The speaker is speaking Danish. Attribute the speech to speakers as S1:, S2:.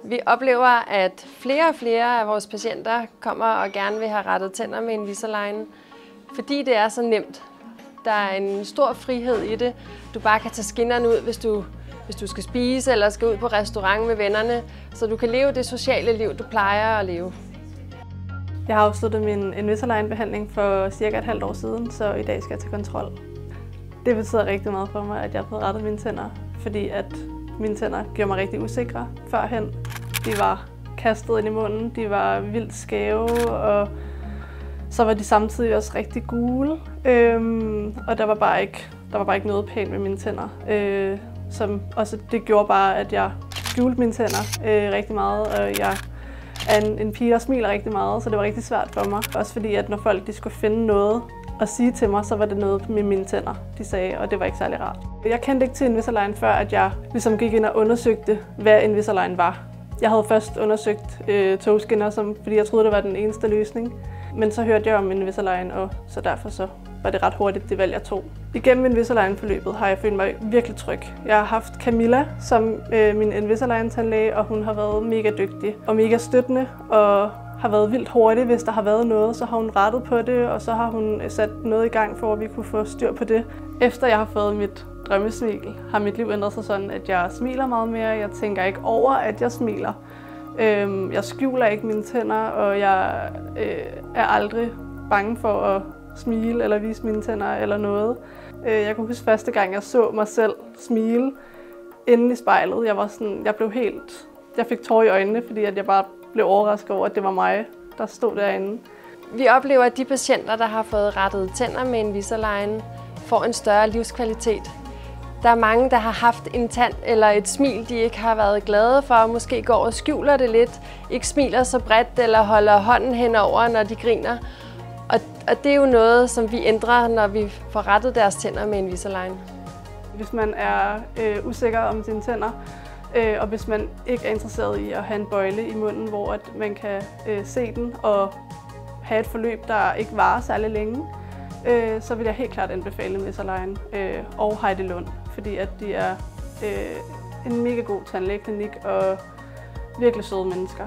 S1: Vi oplever, at flere og flere af vores patienter kommer og gerne vil have rettet tænder med Invisalign, fordi det er så nemt. Der er en stor frihed i det. Du bare kan tage skinnerne ud, hvis du skal spise eller skal ud på restaurant med vennerne, så du kan leve det sociale liv, du plejer at leve.
S2: Jeg har afsluttet min Invisalign-behandling for cirka et halvt år siden, så i dag skal jeg til kontrol. Det betyder rigtig meget for mig, at jeg har fået rettet mine tænder, fordi at mine tænder gjorde mig rigtig usikre førhen. De var kastet ind i munden, de var vildt skæve, og så var de samtidig også rigtig gule. Og der var bare ikke noget pænt med mine tænder. Det gjorde bare, at jeg skjulte mine tænder rigtig meget, og jeg er en pige, der smiler rigtig meget, så det var rigtig svært for mig. Også fordi, at når folk de skulle finde noget at sige til mig, så var det noget med mine tænder, de sagde, og det var ikke særlig rart. Jeg kendte ikke til Invisalign, før at jeg ligesom gik ind og undersøgte, hvad Invisalign var. Jeg havde først undersøgt togskinner, fordi jeg troede, det var den eneste løsning. Men så hørte jeg om Invisalign, og så derfor så var det ret hurtigt det valg, jeg tog. Igennem Invisalign-forløbet har jeg følt mig virkelig tryg. Jeg har haft Camilla som min Invisalign-tandlæge, og hun har været mega dygtig og mega støttende, og har været vildt hurtig, hvis der har været noget. Så har hun rettet på det, og så har hun sat noget i gang, for at vi kunne få styr på det. Efter jeg har fået mit drømmesmil, har mit liv ændret sig sådan, at jeg smiler meget mere. Jeg tænker ikke over, at jeg smiler. Jeg skjuler ikke mine tænder, og jeg er aldrig bange for at smile eller vise mine tænder eller noget. Jeg kan huske første gang, jeg så mig selv smile inde i spejlet. Jeg fik tårer i øjnene, fordi at jeg bare blev overrasket over, at det var mig, der stod derinde.
S1: Vi oplever, at de patienter, der har fået rettet tænder med Invisalign, får en større livskvalitet. Der er mange, der har haft en tand eller et smil, de ikke har været glade for, og måske går og skjuler det lidt, ikke smiler så bredt eller holder hånden henover, når de griner. Og det er jo noget, som vi ændrer, når vi får rettet deres tænder med Invisalign.
S2: Hvis man er usikker om sine tænder, og hvis man ikke er interesseret i at have en bøjle i munden, hvor at man kan se den og have et forløb, der ikke varer særlig længe, så vil jeg helt klart anbefale Invisalign og Heidi Lund, fordi at de er en mega god tandlægeklinik og virkelig søde mennesker.